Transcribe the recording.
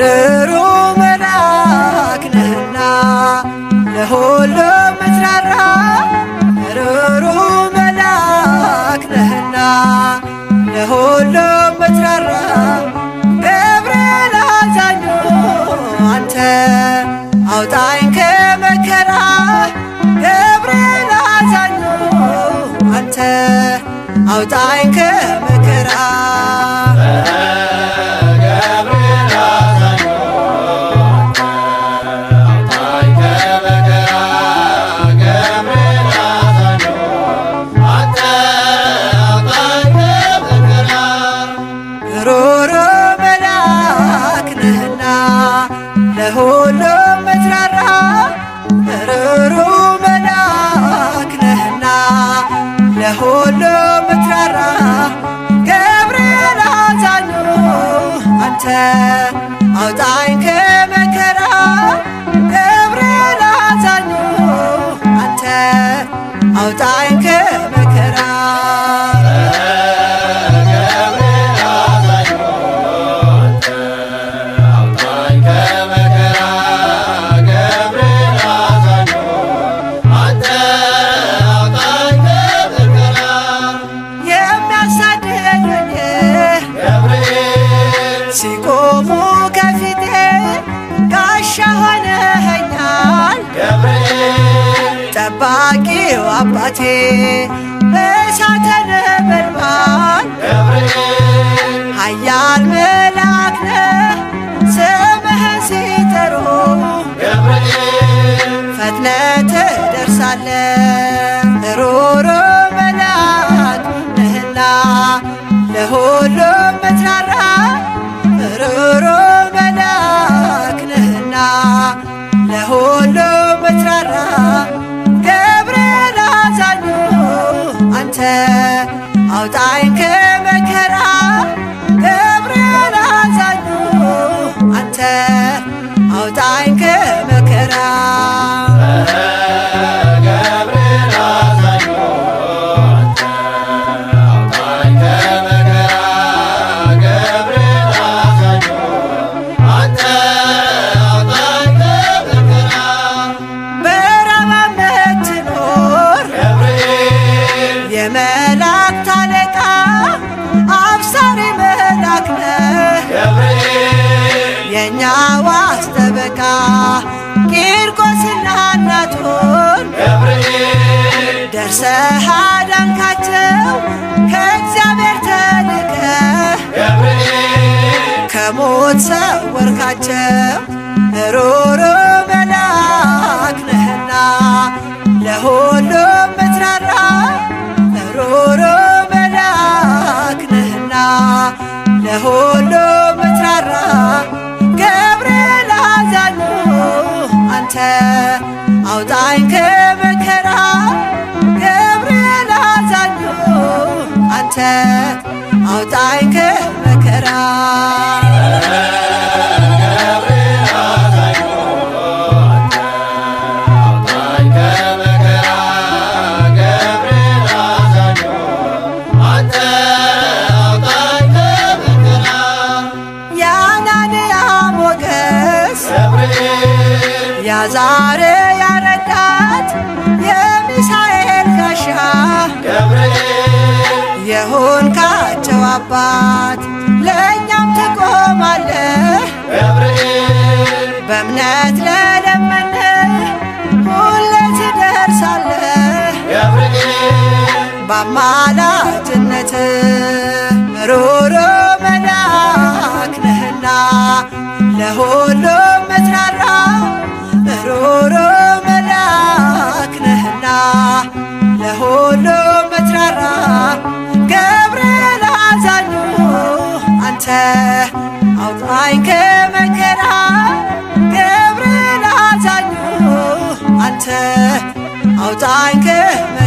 ርሩ መልአክ ነህና ለሁሉም ምትራራ ርሩ መልአክ ነህና ለሁሉም ምትራራ ገብርኤል አዛኙ አንተ አውጣኝ ከመከራ ገብርኤል አዛኙ አንተ አውጣኝ ከመከራ ለሁሉም ምትራራ ርሩ መልአክ ነህና ለሁሉም ምትራራ ገብርኤል አዛኙ አንተ አውጣኝ ከመከራ ገብርኤል አዛኙ አንተ አውጣኝ ከመከራ ሲቆሙ ከፊቴ ጋሻ ሆነኸኛል ጠባቂው አባቴ እሳተ ነበልባል ኃያል መልአክ ነህ ስምህን ሲጠሩ ፈጥነህ ትደርሳለህ ሩሩ መልአክ ነህና ለሁሉም ምትራራ ርሩ መልአክ ነህና ለሁሉም ምትራራ ገብርኤል አዛኙ አንተ አውጣኝ ከመከራ ገብርኤል አዛኙ አንተ አውጣኝ ከመከራ የመላእክት አለቃ አብሳሪ መልአክ ነህ የእኛ ዋስ ጠበቃ ቂርቆስና እናቱን ደርሰህ አዳንካቸው ከእግዚአብሔር ተልከህ ከሞት ሰወርካቸው ሩሩ መልአክ ነህና ለሁሉም ምትራራ ሩሩ መልአክ ነህና ለሁሉም ምትራራ ገብርኤል አዛኙ አንተ አውጣኝ ከመከራ ገብርኤል አዛኙ አንተ አውጣኝ ከመከራ ያዛርያ ረዳት የሚሳኤል ጋሻ የሆንካቸው አባት ለእኛም ትቆማለህ በእምነት ለለመንህ ሁሌ ትደርሳለህ በአማላጅነትህ ሩሩ መልአክ ነህና ለሁሉም ምትራራ ሩሩ መልአክ ነህና ለሁሉም ምትራራ ገብርኤል አዛኙ አንተ አውጣኝ ከመከራ ገብርኤል አዛኙ አንተ አውጣኝ ከመከራ